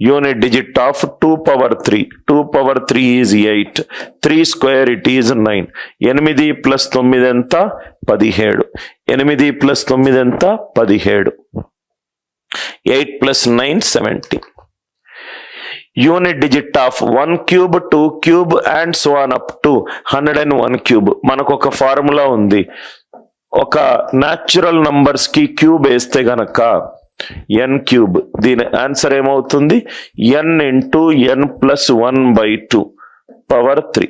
unit digit of 2 power 3. 2 power 3 is 8. 3 square it is 9. 8 plus 9 ఎంత 17. 8 plus 9 ఎంత 17. 8 plus 9 17. Unit digit of 1 cube, 2 cube and so on up to 101 cube. మనకు ఒక formula ఉంది. ఒక natural numbers కి cube వేస్తే గనక n క్యూబ్, దీని ఆన్సర్ ఏమవుతుంది n into n plus 1/2 power 3.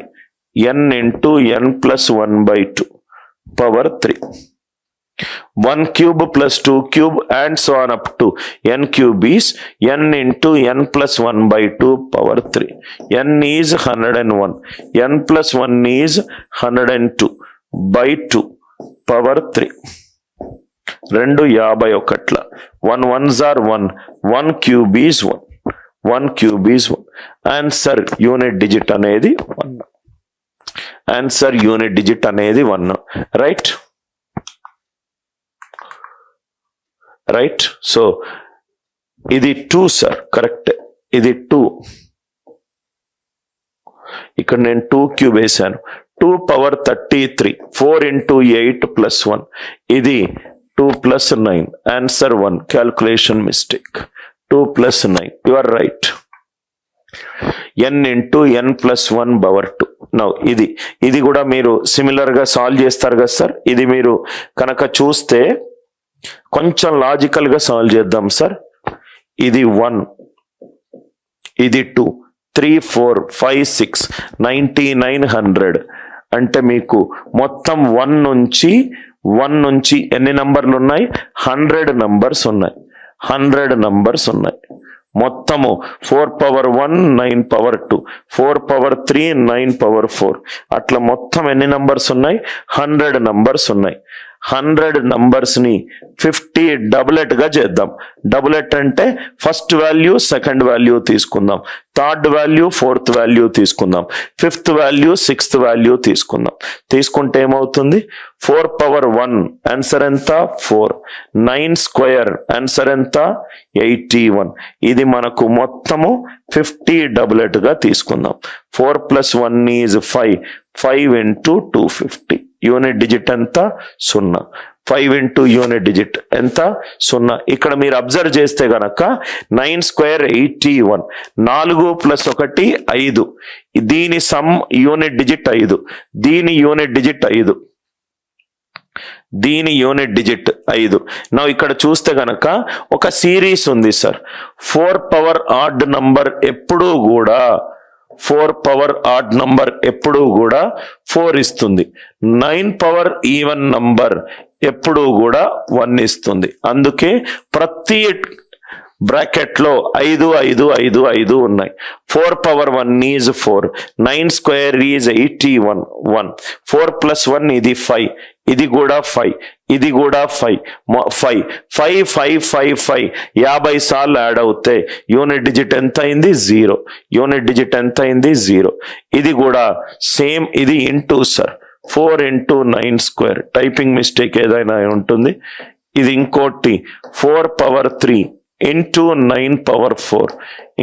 n into n plus 1/2 power 3. 1 cube plus 2 cube and so on up to n cube is n into n plus 1/2 power 3. n is 101. n plus 1 is 102 by 2 power 3. 2 51. 1 ones are 1. 1 cube is 1. 1 cube is 1. Answer unit digit అనేది 1. Answer unit digit అనేది 1. Right? Right? So, ఇది 2 sir. Correct. ఇది 2. ఇక్కడ నేను 2 cube వేసాను. 2 power 33. 4 into 8 plus 1. ఇది 2 plus 9. Answer 1. Calculation mistake. 2 plus 9. You are right. n into n plus 1 power 2. Now, ఇది కూడా మీరు సిమిలర్ గా సాల్వ్ చేస్తారు కదా సార్. ఇది మీరు కనుక చూస్తే కొంచెం లాజికల్ గా సాల్వ్ చేద్దాం సార్. ఇది 1, ఇది 2, 3, 4, 5, 6, 9900 అంటే మీకు మొత్తం 1 నుంచి ఎన్ని నంబర్లు ఉన్నాయి 100 నంబర్స్ ఉన్నాయి. 100 నంబర్స్ ఉన్నాయి. మొత్తము 4 power 1 9 power 2 4 power 3 9 power 4 అట్లా మొత్తం ఎన్ని నంబర్స్ ఉన్నాయి 100 నంబర్స్ ఉన్నాయి. 100 నంబర్స్ ని 50 డబులెట్ గా చేద్దాం. డబులెట్ అంటే ఫస్ట్ వాల్యూ సెకండ్ వాల్యూ తీసుకుందాం, థర్డ్ వాల్యూ ఫోర్త్ వాల్యూ తీసుకుందాం, ఫిఫ్త్ వాల్యూ సిక్స్త్ వాల్యూ తీసుకుందాం. తీసుకుంటే ఏమవుతుంది 4 power 1 ఆన్సర్ ఎంత 4. 9 స్క్వేర్ ఆన్సర్ ఎంత 81. ఇది మనకు మొత్తము 50 డబులెట్ గా తీసుకుందాం. 4 plus 1 is 5. 5 into 250. Unit digit ఎంత 0. 5 into యూనిట్ డిజిట్ ఎంత 0. ఇక్కడ మీరు అబ్జర్వ్ చేస్తే గనక 9 స్క్వేర్ 81. 4 plus 1 5. దీని సమ్ యూనిట్ డిజిట్ 5. దీని యూనిట్ డిజిట్ 5. దీని యూనిట్ డిజిట్ 5. నా ఇక్కడ చూస్తే గనక ఒక సిరీస్ ఉంది సార్. 4 power ఆడ్ నంబర్ ఎప్పుడూ కూడా 4 power ఆడ్ నంబర్ ఎప్పుడూ కూడా 4 ఇస్తుంది. 9 power ఈవెన్ నంబర్ ఎప్పుడూ కూడా 1 ఇస్తుంది. అందుకే ప్రతి బ్రాకెట్ లో 5 5 5 5 ఉన్నాయి. 4 power 1 is 4. 9 square is 81. 1 4 plus 1 ఇది 5. ఇది కూడా 5. ఇది కూడా 5. 5 5 5 5 5 50 సార్లు యాడ్ అవుతే యూనిట్ డిజిట్ ఎంత అయింది 0. యూనిట్ డిజిట్ ఎంత అయింది 0. ఇది కూడా సేమ్. ఇది into sir 4 into 9 square. Typing mistake ఏదైనా ఉంటుంది. ఇది ఇంకోటి 4 power 3 into 9 power 4.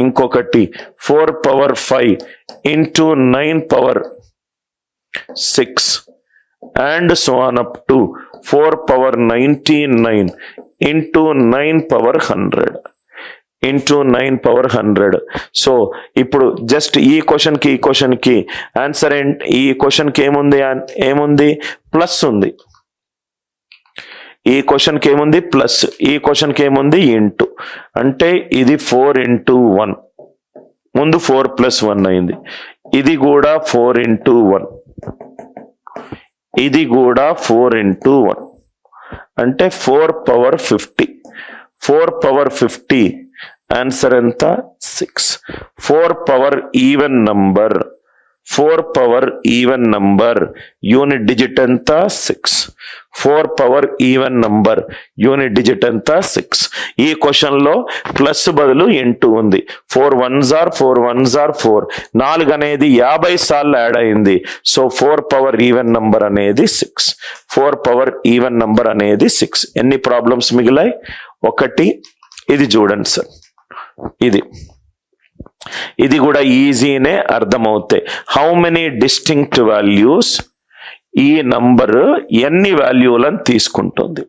ఇంకొకటి 4 power 5 into 9 power 6 and so on up to 4 power 99 into 9 power 100 into 9 power 100. So ఇప్పుడు జస్ట్ ఈ క్వశ్చన్ కి ఆన్సర్ ఏంటి? ఈ క్వశ్చన్ కి ఏముంది ప్లస్ ఉంది. ఈ క్వశ్చన్ కి ఏముంది ప్లస్, ఈ క్వశ్చన్ కి ఏముంది ఇంటూ. అంటే ఇది 4 into 1. ముందు 4 plus 1 అయింది. ఇది కూడా 4 into 1. ఇది కూడా 4 into 1 అంటే 4 power 50. 4 power 50 ఆన్సర్ ఎంత 6. 4 power even number. 4 power even number unit digit ఎంత 6. 4 power even number unit digit ఎంత 6. ఈ క్వశ్చన్ లో ప్లస్ బదులు ఇంటూ ఉంది. 4 ones are 4 ones are 4. 4 అనేది 50 సార్లు యాడ్ అయింది. సో 4 power ఈవెన్ నంబర్ అనేది 6. 4 power ఈవెన్ నంబర్ అనేది 6. ఎన్ని ప్రాబ్లమ్స్ మిగిలాయి? ఒకటి. ఇది చూడండి సార్. ఇది ఇది కూడా ఈజీనే అర్థమవుతాయి. హౌ మెనీ డిస్టింక్ట్ వాల్యూస్, ఈ నంబర్ ఎన్ని వాల్యూలను తీసుకుంటుంది.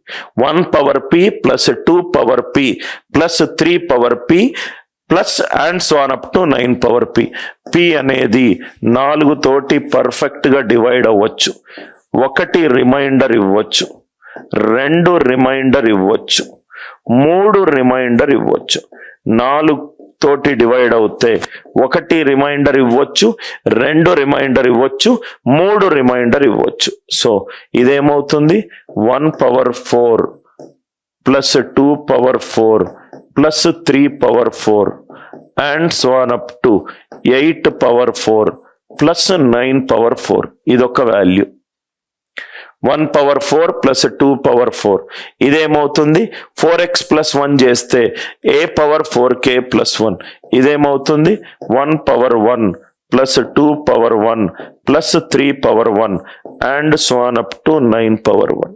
1 power p plus 2 power p plus 3 power p plus and so on up to 9 power p. p అనేది 4 తోటి పర్ఫెక్ట్ గా డివైడ్ అవ్వచ్చు. 1 రిమైండర్ ఇవ్వచ్చు, 2 రిమైండర్ ఇవ్వచ్చు, 3 రిమైండర్ ఇవ్వచ్చు. 4 తోటి డివైడ్ అవుతే 1 రిమైండర్ ఇవ్వచ్చు, 2 రిమైండర్ ఇవ్వచ్చు, 3 రిమైండర్ ఇవ్వచ్చు. సో ఇదేమవుతుంది 1 power 4 plus 2 power 4 plus 3 power 4 and so on up to 8 power 4 plus 9 power 4. ఇదొక వాల్యూ. 1 పవర్ 4 ప్లస్ 2 పవర్ 4 ఇదేమవుతుంది 4x ప్లస్ 1 చేస్తే a పవర్ 4k ప్లస్ 1. ఇదేమవుతుంది 1 power 1 plus 2 power 1 plus 3 power 1 and so on up to 9 power 1.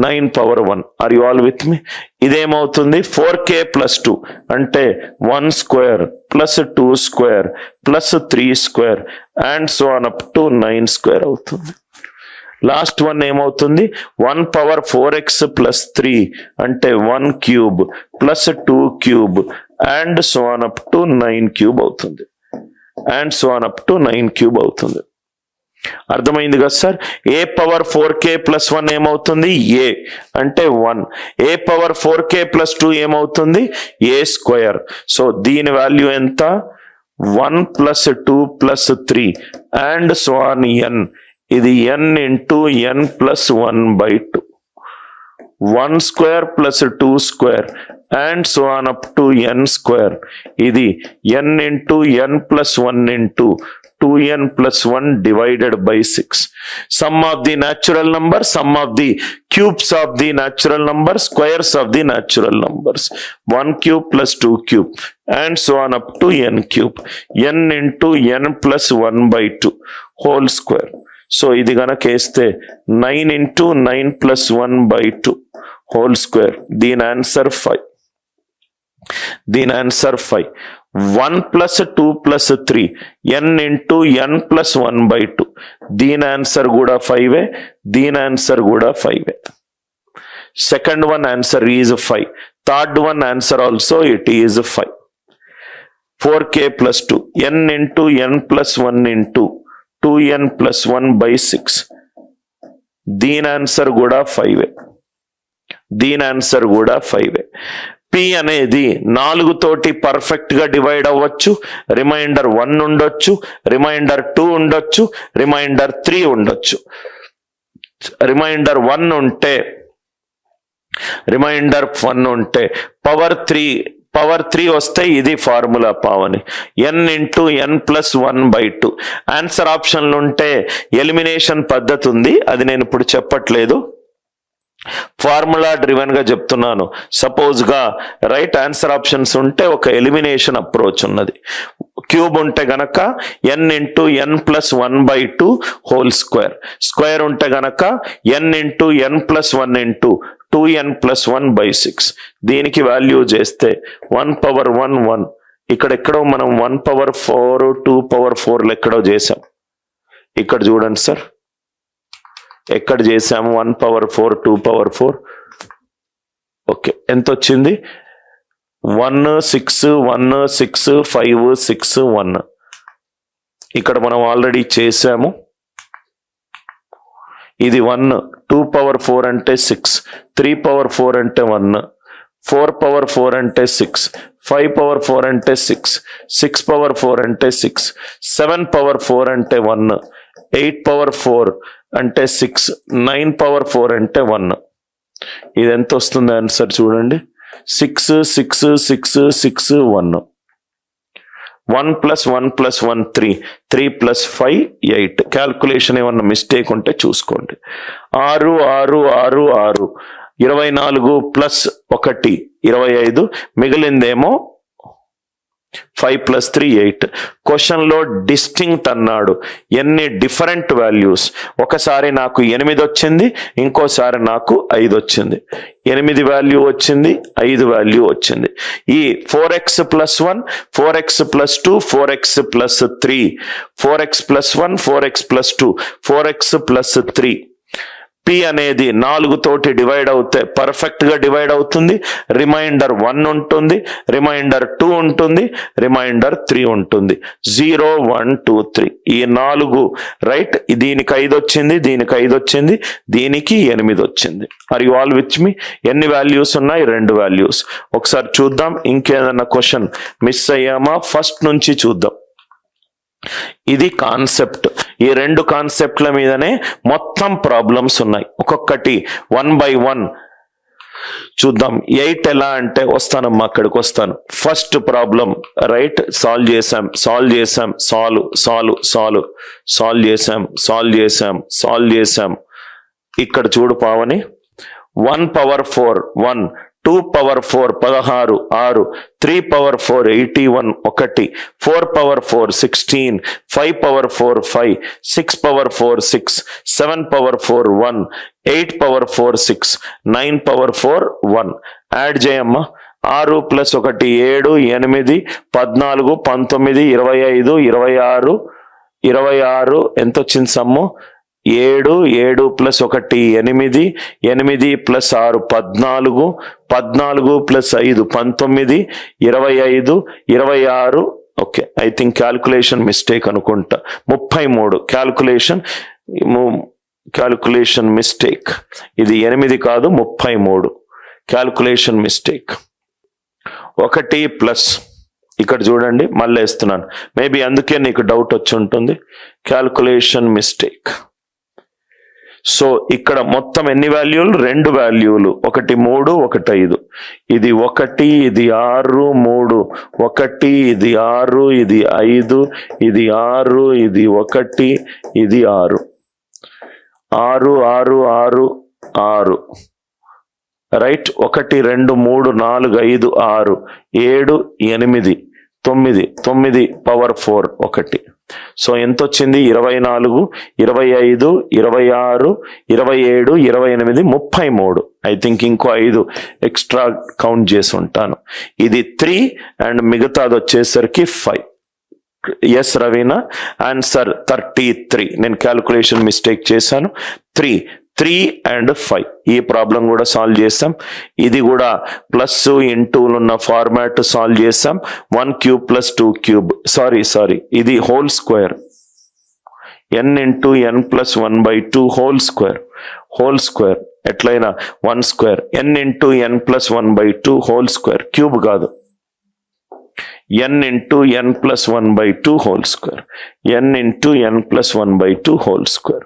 9 power 1. Are you all with me? ఇదేమవుతుంది 4k plus 2 అంటే 1 square plus 2 square plus 3 square and so on up to 9 square అవుతుంది. Last one ఏమవుతుంది 1 power 4x plus 3 అంటే 1 cube plus 2 cube and so on up to 9 cube అవుతుంది. And so on up to 9 cube అవుతుంది. అర్థమైంది కదా sir? ఏ power 4k plus 1 ఏమవుతుంది a అంటే 1. ఏ power 4k plus 2 ఏమవుతుంది a స్క్వేర్. సో దీని వాల్యూ ఎంత 1 plus 2 plus 3 and so on n. ఇది n into n plus 1/2. 1 square plus 2 square and so on up to n square. ఇది n into n plus 1 into 2n plus 1 divided by 6. Sum of the natural number, sum of the cubes of the natural number, squares of the natural numbers. 1 cube plus 2 cube and so on up to n cube. n into n plus 1/2 whole square. So ఇది గనక వేస్తే 9 into 9 plus 1/2 whole square. దీని answer 5. దీని answer 5. 1 plus 2 plus 3 n into n plus 1/2. దీని answer కూడా 5. దీని answer కూడా 5. Second one answer is 5. Third one answer also it is 5. 4k plus 2 n into n plus 1 into 2n plus 1/6. దీని answer కూడా 5. దీని answer కూడా 5. p అనేది 4 తోటి పర్ఫెక్ట్ గా డివైడ్ అవ్వచ్చు. రిమైండర్ 1 ఉండొచ్చు, రిమైండర్ 2 ఉండొచ్చు, రిమైండర్ 3 ఉండొచ్చు. రిమైండర్ 1 ఉంటే పవర్ 3 వస్తే ఇది formula Pavani n into n plus 1/2. Answer ఆప్షన్లు ఉంటే ఎలిమినేషన్ పద్ధతి ఉంది, అది నేను ఇప్పుడు చెప్పట్లేదు. ఫార్ములా డ్రివెన్ గా చెప్తున్నాను. సపోజ్ గా రైట్ ఆన్సర్ ఆప్షన్స్ ఉంటే ఒక ఎలిమినేషన్ అప్రోచ్ ఉన్నది. క్యూబ్ ఉంటే గనక n into n plus 1/2 whole square. Square ఉంటే గనక n into n plus 1 into 2n plus 1/6. దీనికి వాల్యూ చేస్తే 1 పవర్ 1 1. ఇక్కడెక్కడో మనం 1 పవర్ 4 2 పవర్ 4 ఎక్కడో చేసాం. ఇక్కడ చూడండి సార్, ఎక్కడ చేసాము 1 పవర్ 4 2 పవర్ 4. ఓకే, ఎంత వచ్చింది 1 6 1 6 5 6 1. ఇక్కడ మనం ఆల్రెడీ చేసాము. ఇది 1 2 పవర్ 4 అంటే 6, 3 పవర్ 4 అంటే 1, 4 పవర్ 4 అంటే 6, 5 పవర్ 4 అంటే 6, 6 పవర్ 4 అంటే 6, 7 పవర్ 4 అంటే 1, 8 పవర్ 4 అంటే 6, 9 పవర్ 4 అంటే 1. ఇది ఎంత వస్తుంది ఆన్సర్ చూడండి. 6 6 6 6 1. 1 ప్లస్ 1 ప్లస్ 1 3, 3 ప్లస్ 5 8. క్యాల్కులేషన్ ఏమన్నా మిస్టేక్ ఉంటే చూసుకోండి. 6 6 6 6 24 ప్లస్ 1 25. మిగిలిందేమో 5 + 3 8. క్వశ్చన్లో డిస్టింక్ట్ అన్నాడు. ఎన్ని డిఫరెంట్ వాల్యూస్? ఒకసారి నాకు 8 వచ్చింది, ఇంకోసారి నాకు 5 వచ్చింది. 8 వాల్యూ వచ్చింది, 5 వాల్యూ వచ్చింది. ఈ 4x + 1, 4x + 2, 4x + 3, 4x + 1, 4x + 2, 4x + 3. P అనేది 4 తోటి డివైడ్ అవుతే పర్ఫెక్ట్ గా డివైడ్ అవుతుంది. రిమైండర్ 1 ఉంటుంది, రిమైండర్ 2 ఉంటుంది, రిమైండర్ 3 ఉంటుంది. 0 1 2 3 ఈ 4 రైట్. దీనికి 5 వచ్చింది, దీనికి 5 వచ్చింది, దీనికి 8 వచ్చింది. ఆర్ యు ఆల్ విత్ మీ? ఎన్ని వాల్యూస్ ఉన్నాయి? 2 వాల్యూస్. ఒకసారి చూద్దాం, ఇంకేదన్నా క్వశ్చన్ మిస్ అయ్యామా? ఫస్ట్ నుంచి చూద్దాం. ఇది కాన్సెప్ట్. ఈ 2 కాన్సెప్ట్ల మీదనే మొత్తం ప్రాబ్లమ్స్ ఉన్నాయి. ఒక్కొక్కటి 1 by 1 చూద్దాం. 8 ఎలా అంటే వస్తానమ్మా, అక్కడికి వస్తాను. ఫస్ట్ ప్రాబ్లం రైట్ సాల్వ్ చేసాం, సాల్వ్ చేసాం. ఇక్కడ చూడు Pavani, 1 power 4 1, 2 power 4 16 6, 3 power 4 81 1, 4 power 4 16, 5 power 4 5, 6 power 4 6, 7 power 4 1, 8 power 4 6, 9 power 4 1. Add చేయమ్మా. 6 + 1 7 8 14 19 25 26 26 ఎంత వచ్చింది sum? 7 7 + 1 8 8 + 6 14 14 + 5 19 25 26. Okay, I think calculation mistake అనుకుంటా. 33 క్యాల్కులేషన్ మిస్టేక్. ఇది 8 కాదు 33. Calculation mistake. 1 ప్లస్ ఇక్కడ చూడండి, మళ్ళీ వేస్తున్నాను. మేబీ అందుకే నీకు డౌట్ వచ్చి ఉంటుంది. Calculation mistake. సో ఇక్కడ మొత్తం ఎన్ని వాల్యూలు? 2 వాల్యూలు. 1 3 1 5. ఇది 1, ఇది 6 3, 1 ఇది 6, ఇది 5, ఇది 6, ఇది 1, ఇది 6 6 6 6 6 రైట్. 1 2 3 4 5 6 7 8 9 9 power 4 1. సో ఎంత వచ్చింది? 24 25 26 27 28 33. ఐ థింక్ ఇంకో 5 ఎక్స్ట్రా కౌంట్ చేసి ఉంటాను. ఇది 3 అండ్ మిగతాది వచ్చేసరికి 5. Yes Raveena, answer 33. నేను క్యాల్కులేషన్ మిస్టేక్ చేశాను. 3 and 5. ఈ ప్రాబ్లం కూడా సాల్వ్ చేసాం. ఇది కూడా ప్లస్ ఇంటూలు ఉన్న ఫార్మాట్ సాల్వ్ చేసాం. 1 cube + 2 cube. సారీ ఇది whole square. n × n + 1/2 whole square ఎట్లయినా 1 square. n × n + 1/2 whole square, cube కాదు. n × n + 1/2 whole square, n × n + 1/2 whole square.